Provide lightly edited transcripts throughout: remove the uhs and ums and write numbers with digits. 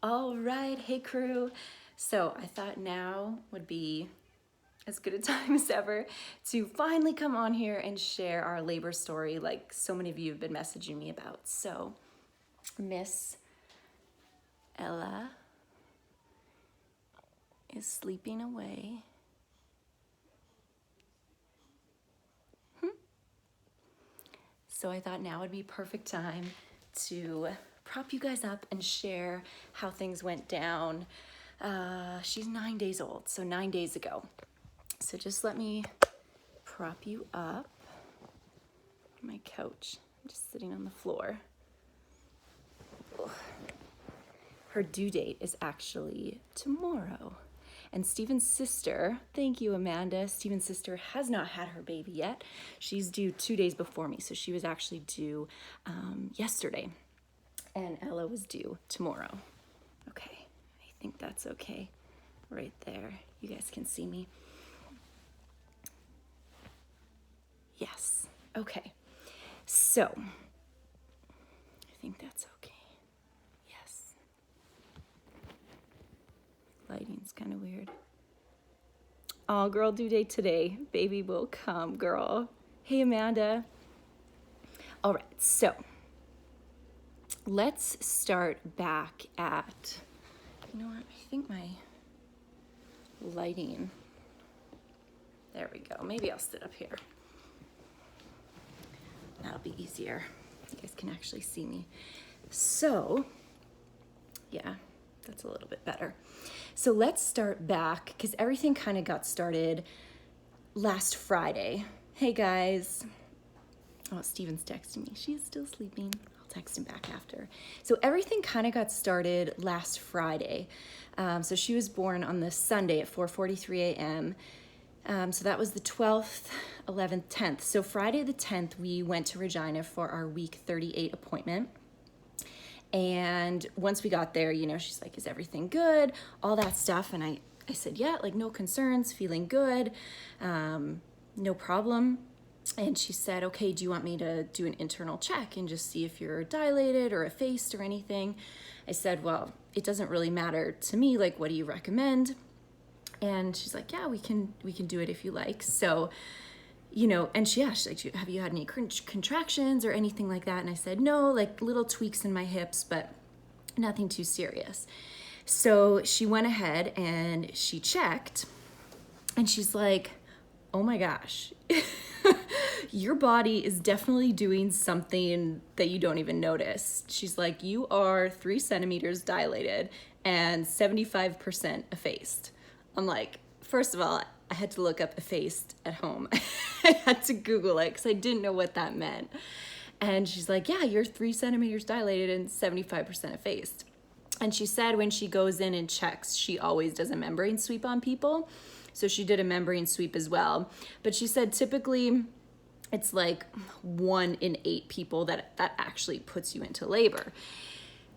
All right, hey crew. So I thought now would be as good a time as ever to finally come on here and share our labor story like so many of you have been messaging me about. So Miss Ella is sleeping away. So I thought now would be perfect time to prop you guys up and share how things went down. She's 9 days old, so 9 days ago. So just let me prop you up on my couch. I'm just sitting on the floor. Ugh. Her due date is actually tomorrow. And Steven's sister, thank you, Amanda. Steven's sister has not had her baby yet. She's due 2 days before me, so she was actually due yesterday. And Ella was due tomorrow. Okay, I think that's okay. Right there, you guys can see me. Yes, okay. So, I think that's okay. Yes. Lighting's kind of weird. Oh, girl, due date today. Baby will come, girl. Hey, Amanda. All right, so let's start back at, you know what, I think my lighting, there we go. Maybe I'll sit up here. That'll be easier. You guys can actually see me. So, yeah, that's a little bit better. So let's start back because everything kind of got started last Friday. Hey guys. Oh, Steven's texting me. She is still sleeping. I'll text him back after. So everything kind of got started last Friday. So she was born on the Sunday at 4:43 a.m. So that was the 12th, 11th, 10th. So Friday the 10th, we went to Regina for our week 38 appointment. And once we got there, you know, she's like, is everything good? All that stuff. And I said, yeah, like no concerns, feeling good, no problem. And she said, okay, do you want me to do an internal check and just see if you're dilated or effaced or anything? I said, well, it doesn't really matter to me. Like, what do you recommend? And she's like, yeah, we can do it if you like. So, you know, and she's like, have you had any contractions or anything like that? And I said, no, like little tweaks in my hips, but nothing too serious. So she went ahead and she checked and she's like, oh my gosh, your body is definitely doing something that you don't even notice. She's like, you are 3 centimeters dilated and 75% effaced. I'm like, first of all, I had to look up effaced at home. I had to Google it because I didn't know what that meant. And she's like, yeah, you're 3 centimeters dilated and 75% effaced. And she said when she goes in and checks, she always does a membrane sweep on people. So she did a membrane sweep as well. But she said typically it's like 1 in 8 people that actually puts you into labor.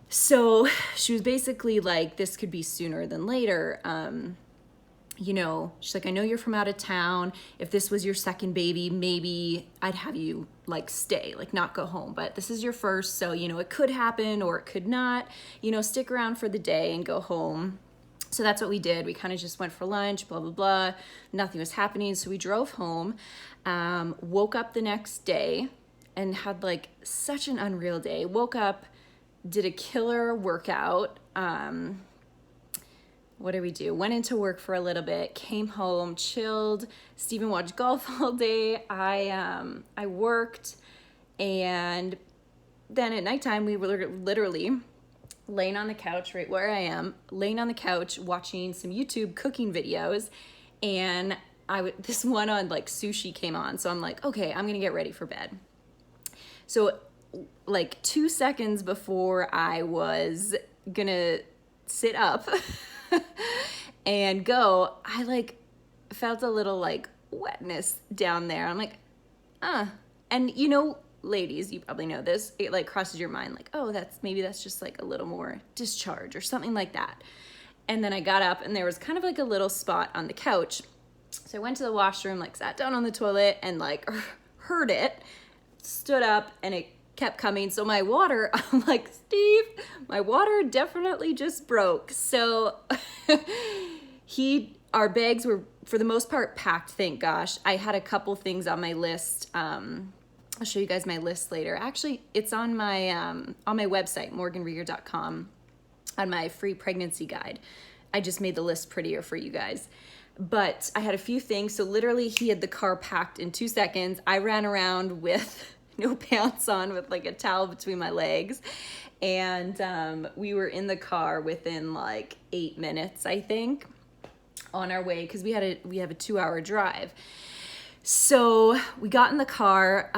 So she was basically like, this could be sooner than later. You know, she's like, I know you're from out of town. If this was your second baby, maybe I'd have you like stay, like not go home. But this is your first, so, you know, it could happen or it could not. You know, stick around for the day and go home. So that's what we did. We kind of just went for lunch, blah, blah, blah. Nothing was happening. So we drove home, woke up the next day and had like such an unreal day. Woke up, did a killer workout. What did we do? Went into work for a little bit, came home, chilled. Steven watched golf all day. I worked, and then at nighttime we were literally laying on the couch right where I am, laying on the couch watching some YouTube cooking videos, and this one on like sushi came on, so I'm like, okay, I'm gonna get ready for bed. So like 2 seconds before I was gonna sit up and go, I like felt a little like wetness down there. I'm like, and you know, ladies, you probably know this, it like crosses your mind like, oh, maybe that's just like a little more discharge or something like that. And then I got up and there was kind of like a little spot on the couch. So I went to the washroom, like sat down on the toilet and like heard it, stood up, and it kept coming. So my water, I'm like, Steve, my water definitely just broke. So our bags were for the most part packed, thank gosh. I had a couple things on my list. I'll show you guys my list later. Actually, it's on my website, morganrieger.com, on my free pregnancy guide. I just made the list prettier for you guys. But I had a few things. So literally he had the car packed in 2 seconds. I ran around with no pants on with like a towel between my legs. And we were in the car within like 8 minutes, I think, on our way, because we have a 2-hour drive. So we got in the car.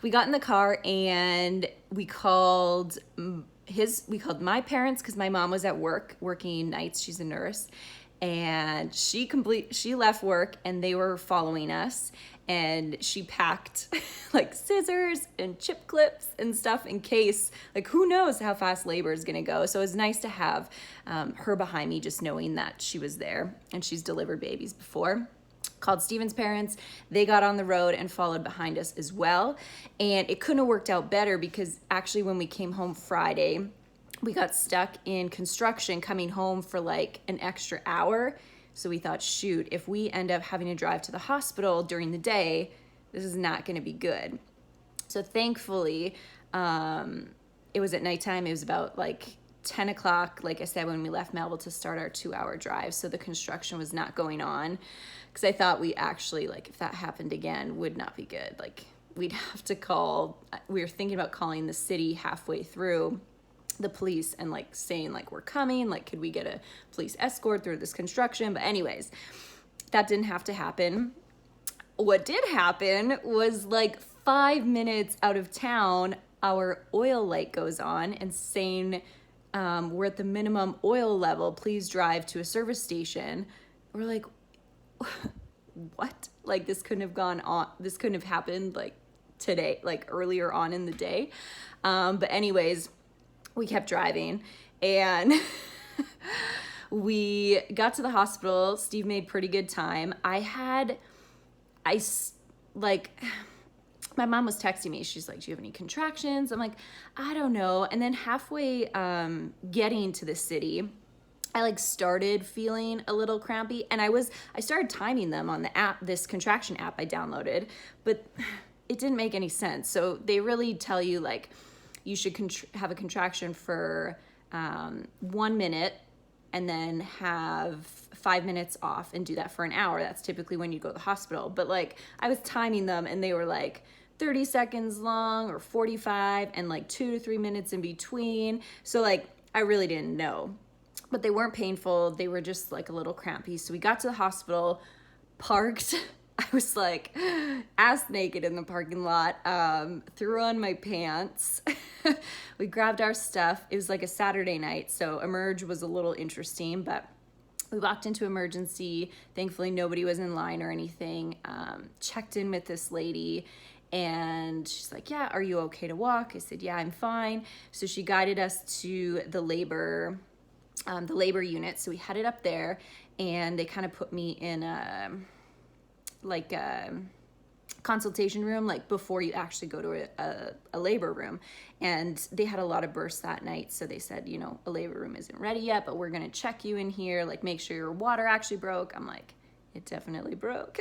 We got in the car and we called my parents, because my mom was at work working nights. She's a nurse, and she left work and they were following us, and she packed like scissors and chip clips and stuff in case, like, who knows how fast labor is gonna go. So it was nice to have her behind me, just knowing that she was there, and she's delivered babies before. Called Steven's parents. They got on the road and followed behind us as well. And it couldn't have worked out better, because actually when we came home Friday, we got stuck in construction coming home for like an extra hour. So we thought, shoot, if we end up having to drive to the hospital during the day, this is not going to be good. So thankfully, it was at nighttime. It was about like 10 o'clock, like I said, when we left Melville to start our 2-hour drive. So the construction was not going on, because I thought we actually, like, if that happened again, would not be good. Like, we'd have to we were thinking about calling the city halfway through, the police, and like saying like, we're coming, like, could we get a police escort through this construction? But anyways, that didn't have to happen. What did happen was like 5 minutes out of town, our oil light goes on and saying, we're at the minimum oil level, please drive to a service station. We're like, what? Like, this couldn't have happened like today, like earlier on in the day. But anyways, we kept driving, and we got to the hospital. Steve made pretty good time. My mom was texting me. She's like, do you have any contractions? I'm like, I don't know. And then halfway getting to the city, I like started feeling a little crampy, and I started timing them on the app, this contraction app I downloaded, but it didn't make any sense. So they really tell you like you should have a contraction for 1 minute and then have 5 minutes off and do that for an hour. That's typically when you go to the hospital. But like I was timing them and they were like 30 seconds long or 45 and like 2 to 3 minutes in between. So like I really didn't know. But they weren't painful. They were just like a little crampy. So we got to the hospital, parked. I was like ass naked in the parking lot, threw on my pants. We grabbed our stuff. It was like a Saturday night, so Emerge was a little interesting, but we walked into emergency. Thankfully, nobody was in line or anything. Checked in with this lady, and she's like, yeah, are you okay to walk? I said, yeah, I'm fine. So she guided us to the labor unit. So we headed up there, and they kind of put me in a consultation room, like before you actually go to a labor room. And they had a lot of births that night, so they said, you know, a labor room isn't ready yet, but we're gonna check you in here, like make sure your water actually broke. I'm like, it definitely broke.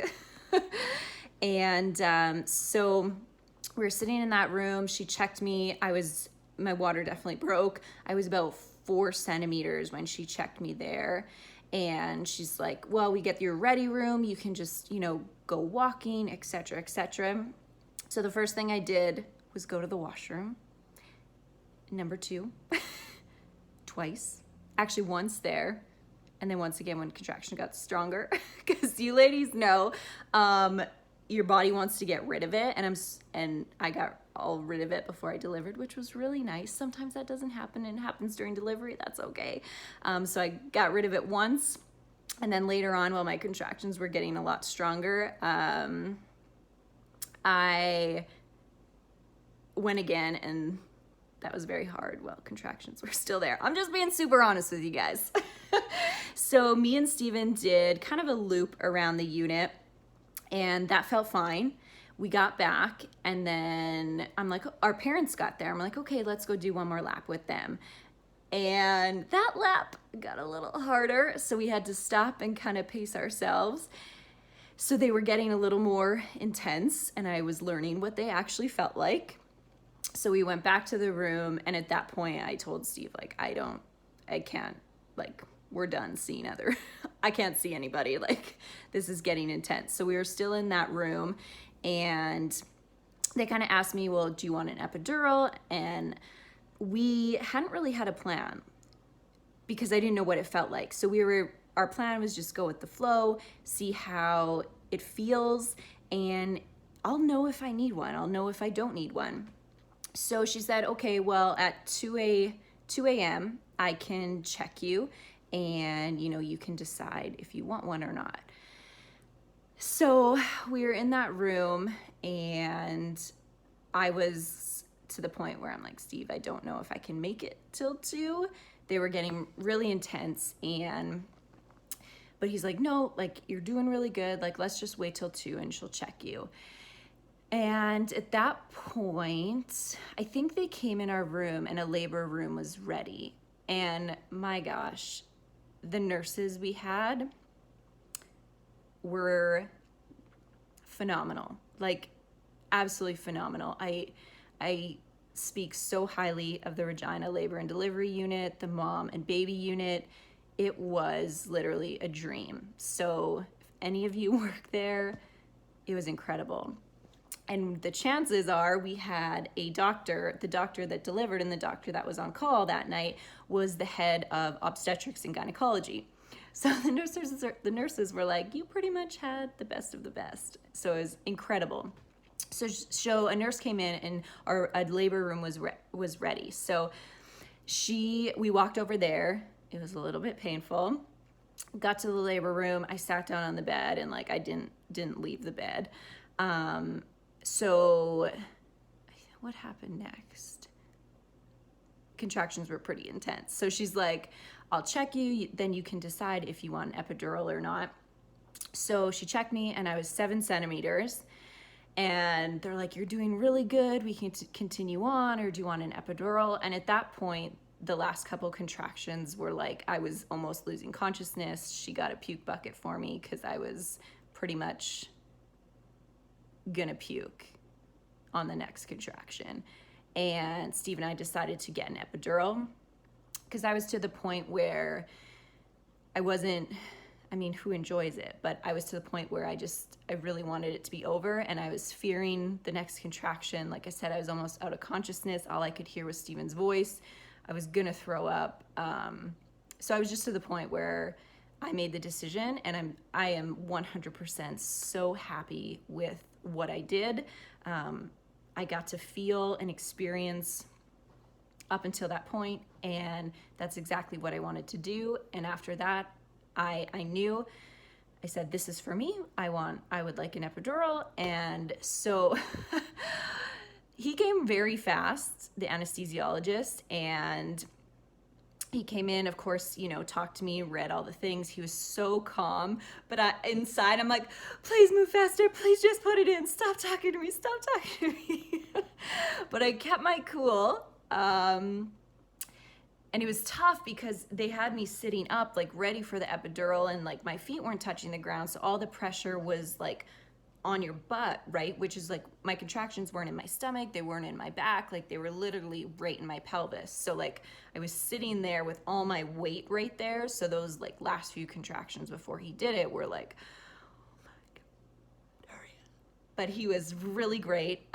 And so we were sitting in that room. She checked me. My water definitely broke. I was about 4 centimeters when she checked me there. And she's like, well, we get your ready room. You can just, you know, go walking, etc., etc. So the first thing I did was go to the washroom. Number 2, twice, actually once there. And then once again when contraction got stronger, because you ladies know, your body wants to get rid of it. And I got all rid of it before I delivered, which was really nice. Sometimes that doesn't happen and it happens during delivery. That's okay. So I got rid of it once. And then later on, while my contractions were getting a lot stronger, I went again, and that was very hard. Well, contractions were still there. I'm just being super honest with you guys. So me and Steven did kind of a loop around the unit. And that felt fine. We got back, and then I'm like, our parents got there. I'm like, okay, let's go do one more lap with them. And that lap got a little harder, so we had to stop and kind of pace ourselves. So they were getting a little more intense, and I was learning what they actually felt like. So we went back to the room, and at that point I told Steve, like, I can't, like, we're done seeing I can't see anybody, like, this is getting intense. So we were still in that room, and they kind of asked me, well, do you want an epidural? And we hadn't really had a plan because I didn't know what it felt like. So our plan was just go with the flow, see how it feels, and I'll know if I need one. I'll know if I don't need one. So she said, okay, well, at 2 a.m. I can check you, and you can decide if you want one or not. So we were in that room, and I was to the point where I'm like, Steve, I don't know if I can make it till 2. They were getting really intense, but he's like, no, like, you're doing really good. Like, let's just wait till 2 and she'll check you. And at that point, I think they came in our room and a labor room was ready. And my gosh, the nurses we had were phenomenal, like, absolutely phenomenal. I speak so highly of the Regina Labor and Delivery Unit, the mom and baby unit. It was literally a dream. So if any of you work there, it was incredible. And the chances are we had the doctor that delivered and the doctor that was on call that night was the head of obstetrics and gynecology. So the nurses were like, you pretty much had the best of the best. So it was incredible. So a nurse came in, and our labor room was ready. So we walked over there. It was a little bit painful. Got to the labor room. I sat down on the bed, and like, I didn't leave the bed. So what happened next? Contractions were pretty intense. So she's like, I'll check you, then you can decide if you want an epidural or not. So she checked me, and I was 7 centimeters. And they're like, you're doing really good. We can continue on, or do you want an epidural? And at that point, the last couple contractions were like, I was almost losing consciousness. She got a puke bucket for me because I was pretty much gonna puke on the next contraction. And Steve and I decided to get an epidural because I was to the point where who enjoys it? But I was to the point where I really wanted it to be over, and I was fearing the next contraction. Like I said, I was almost out of consciousness. All I could hear was Steven's voice. I was gonna throw up. So I was just to the point where I made the decision, and I am 100% so happy with what I did. I got to feel and experience up until that point, and that's exactly what I wanted to do. And after that, I knew, I said, this is for me. I would like an epidural. And so he came very fast, the anesthesiologist, and he came in, of course, talked to me, read all the things. He was so calm, but inside I'm like, please move faster. Please just put it in. Stop talking to me. Stop talking to me. But I kept my cool. And it was tough because they had me sitting up, like, ready for the epidural, and like my feet weren't touching the ground. So all the pressure was like on your butt, right? Which is like, my contractions weren't in my stomach, they weren't in my back, like they were literally right in my pelvis. So like, I was sitting there with all my weight right there. So those like last few contractions before he did it were like, oh my God, hurry up. But he was really great,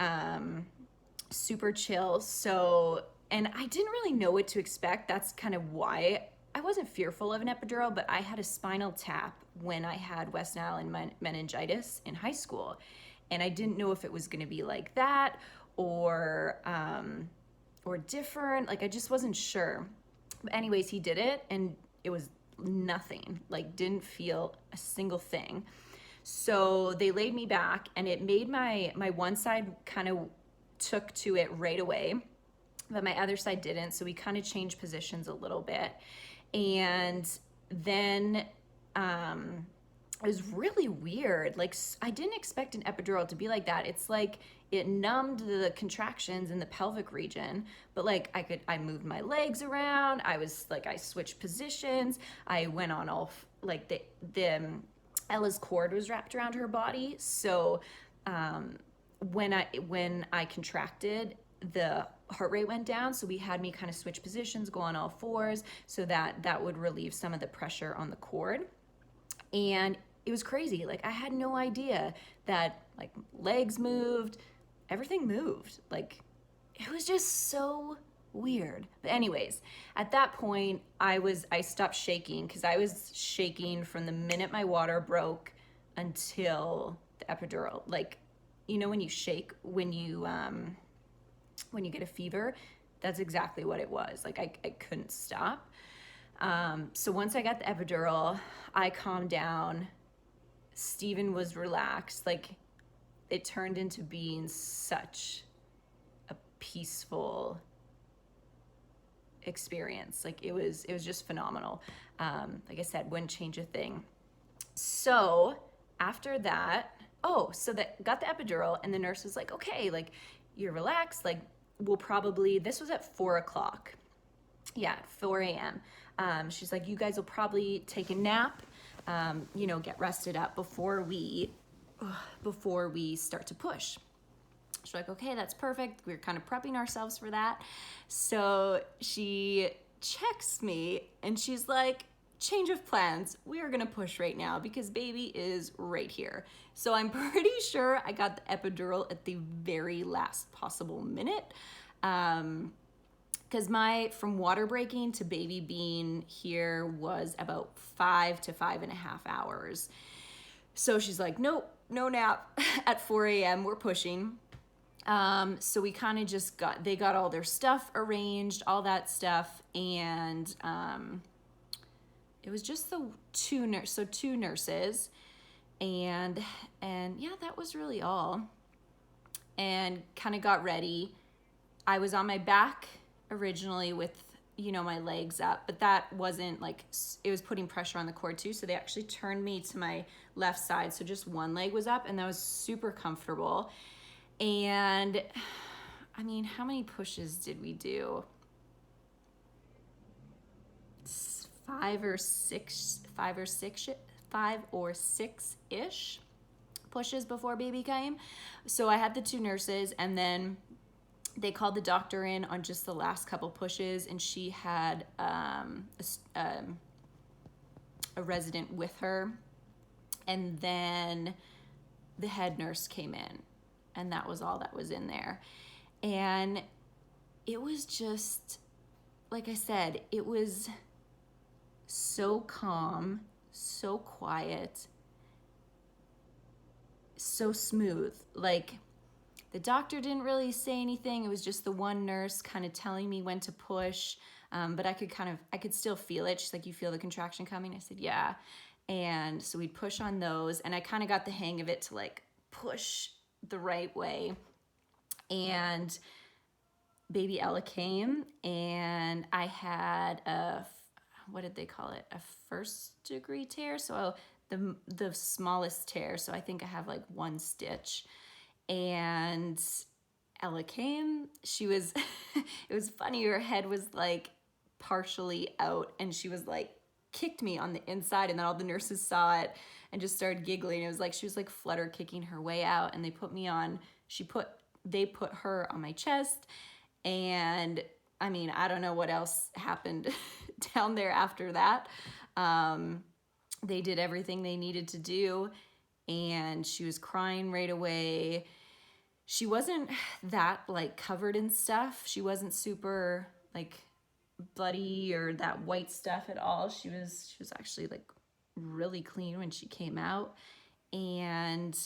super chill. So, and I didn't really know what to expect. That's kind of why I wasn't fearful of an epidural, but I had a spinal tap when I had West Nile and meningitis in high school. And I didn't know if it was gonna be like that or different. Like, I just wasn't sure. But anyways, he did it, and it was nothing, like didn't feel a single thing. So they laid me back, and it made my one side kind of took to it right away, but my other side didn't. So we kind of changed positions a little bit. And then it was really weird. Like, I didn't expect an epidural to be like that. It's like it numbed the contractions in the pelvic region, but like I moved my legs around. I was like, I switched positions. I went on all, like Ella's cord was wrapped around her body. So, when I contracted, the heart rate went down, so we had me kind of switch positions, go on all fours, so that would relieve some of the pressure on the cord. And it was crazy. Like, I had no idea that like legs moved, everything moved. Like, it was just so weird. But anyways, at that point, I stopped shaking, because I was shaking from the minute my water broke until the epidural. Like, you know when you shake when you get a fever, that's exactly what it was. Like, I couldn't stop. So once I got the epidural, I calmed down. Steven was relaxed. Like, it turned into being such a peaceful experience. Like, it was just phenomenal. Like I said, wouldn't change a thing. So after that, got the epidural, and the nurse was like, okay, like, you're relaxed. Like, this was at 4:00. Yeah, 4 a.m. She's like, you guys will probably take a nap, get rested up before we start to push. She's like, okay, that's perfect. We're kind of prepping ourselves for that. So she checks me and she's like, change of plans. We are gonna push right now because baby is right here. So I'm pretty sure I got the epidural at the very last possible minute. Because from water breaking to baby being here was about 5 to 5.5 hours. So she's like, nope, no nap at 4 a.m. We're pushing. So we kind of they got all their stuff arranged, all that stuff. And it was just the two nurses. And yeah, that was really all. And kind of got ready. I was on my back originally with, my legs up, but that wasn't like, it was putting pressure on the cord too. So they actually turned me to my left side. So just one leg was up, and that was super comfortable. And I mean, how many pushes did we do? 5 or 6-ish pushes before baby came. So I had the two nurses, and then they called the doctor in on just the last couple pushes, and she had a resident with her. And then the head nurse came in, and that was all that was in there. And it was just, like I said, it was so calm, so quiet, so smooth. Like, the doctor didn't really say anything. It was just the one nurse kind of telling me when to push. But I could still feel it. She's like, you feel the contraction coming? I said, yeah. And so we'd push on those, and I kind of got the hang of it to like push the right way. And baby Ella came, and I had what did they call it? A 1st-degree tear. So the smallest tear. So I think I have like 1 stitch. And Ella came. She was, it was funny. Her head was like partially out, and she was like, kicked me on the inside, and then all the nurses saw it and just started giggling. It was like she was like flutter kicking her way out, and they put her on my chest. And I mean, I don't know what else happened down there after that. They did everything they needed to do, and she was crying right away. She wasn't that like covered in stuff. She wasn't super like bloody or that white stuff at all. She was actually like really clean when she came out. And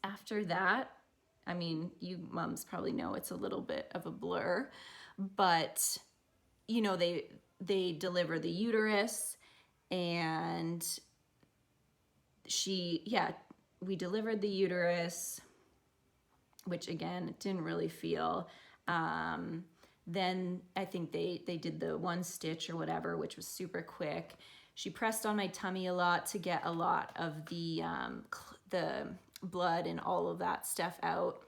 after that, I mean, you moms probably know it's a little bit of a blur, but they deliver the uterus, and we delivered the uterus, which again, didn't really feel. Then I think they did the 1 stitch or whatever, which was super quick. she pressed on my tummy a lot to get a lot of the blood and all of that stuff out.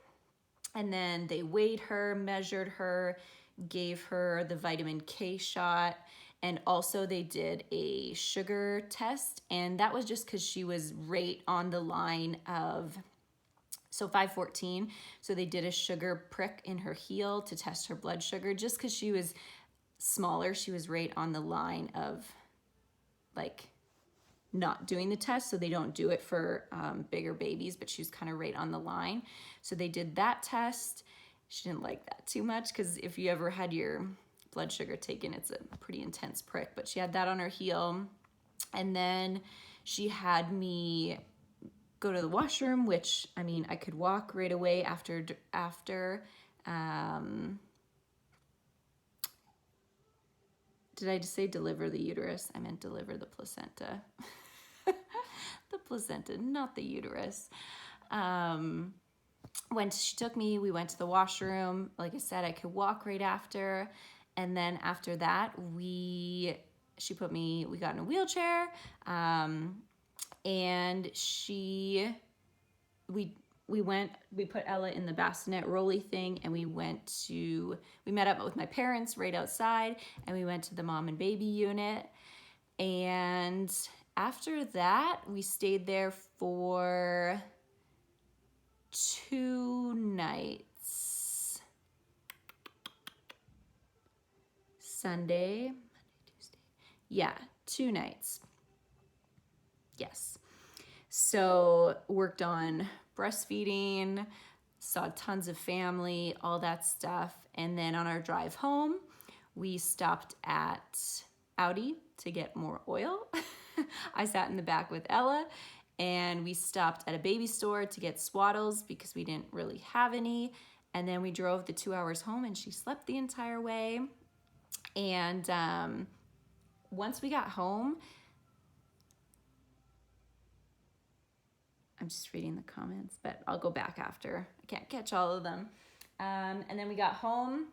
And then they weighed her, measured her, gave her the vitamin K shot, and also they did a sugar test, and that was just because she was right on the line of, so 514, so they did a sugar prick in her heel to test her blood sugar, just because she was smaller. She was right on the line of like not doing the test, so they don't do it for bigger babies, but she was kind of right on the line. So they did that test. She didn't like that too much, because if you ever had your blood sugar taken, it's a pretty intense prick, but she had that on her heel. And then she had me go to the washroom, which, I mean, I could walk right away after did I just say deliver the uterus? I meant deliver the placenta. The placenta, not the uterus. When she took me, we went to the washroom. Like I said, I could walk right after. And then after that, we got in a wheelchair. And we put Ella in the bassinet rolly thing, and we met up with my parents right outside, and we went to the mom and baby unit. And after that, we stayed there for 2 nights. Sunday, Monday, Tuesday. Yeah, 2 nights. Yes. So worked on breastfeeding, saw tons of family, all that stuff. And then on our drive home, we stopped at Audi to get more oil. I sat in the back with Ella, and we stopped at a baby store to get swaddles because we didn't really have any. And then we drove the 2 hours home, and she slept the entire way. And once we got home, I'm just reading the comments, but I'll go back after. I can't catch all of them. And then we got home,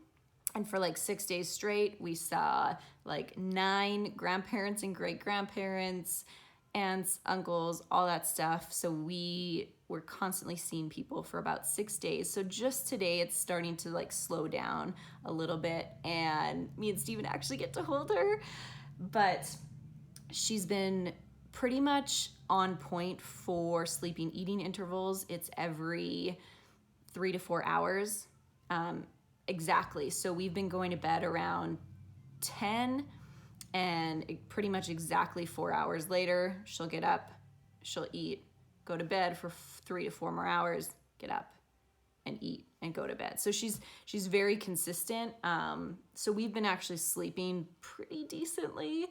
and for like 6 days straight, we saw like 9 grandparents and great-grandparents, aunts, uncles, all that stuff. So we were constantly seeing people for about 6 days. So just today, it's starting to like slow down a little bit, and me and Steven actually get to hold her. But she's been pretty much on point for sleeping eating intervals. It's every 3 to 4 hours. Exactly. So we've been going to bed around 10, and pretty much exactly 4 hours later, she'll get up, she'll eat, go to bed for 3 to 4 more hours, get up and eat and go to bed. So she's very consistent. So we've been actually sleeping pretty decently.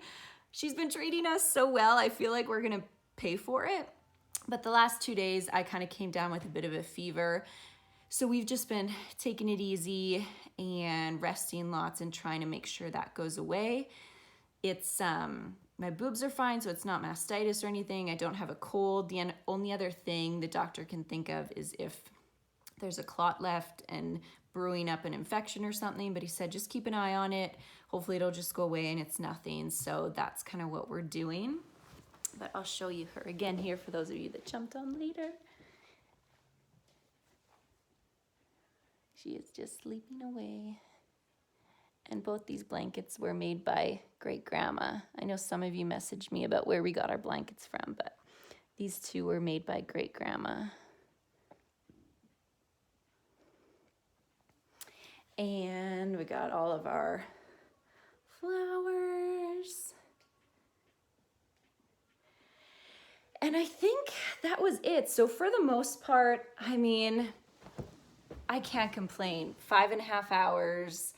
She's been treating us so well. I feel like we're going to pay for it. But the last 2 days, I kind of came down with a bit of a fever. So we've just been taking it easy and resting lots and trying to make sure that goes away. It's, my boobs are fine, so it's not mastitis or anything. I don't have a cold. The only other thing the doctor can think of is if there's a clot left and brewing up an infection or something, but he said just keep an eye on it. Hopefully it'll just go away and it's nothing. So that's kind of what we're doing. But I'll show you her again here for those of you that jumped on later. She is just sleeping away. And both these blankets were made by great grandma. I know some of you messaged me about where we got our blankets from, but these two were made by great grandma. And we got all of our flowers. And I think that was it. So for the most part, I mean, I can't complain. 5.5 hours,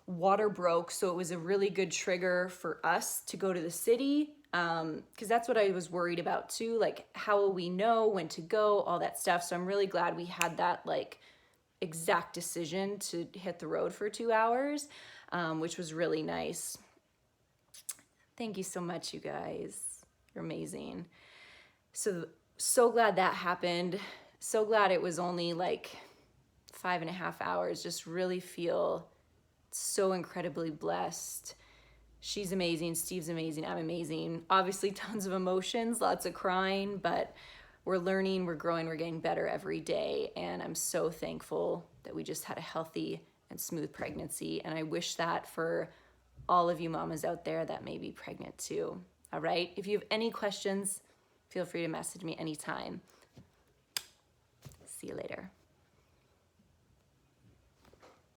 water broke, so it was a really good trigger for us to go to the city, because that's what I was worried about too. Like, how will we know when to go, all that stuff. So I'm really glad we had that like exact decision to hit the road for 2 hours, which was really nice. Thank you so much, you guys. You're amazing. So glad that happened. So glad it was only like 5.5 hours. Just really feel so incredibly blessed She's amazing, Steve's amazing, I'm amazing. Obviously tons of emotions, lots of crying, but we're learning, we're growing, we're getting better every day. And I'm so thankful that we just had a healthy and smooth pregnancy. And I wish that for all of you mamas out there that may be pregnant too. All right, if you have any questions, feel free to message me anytime. See you later.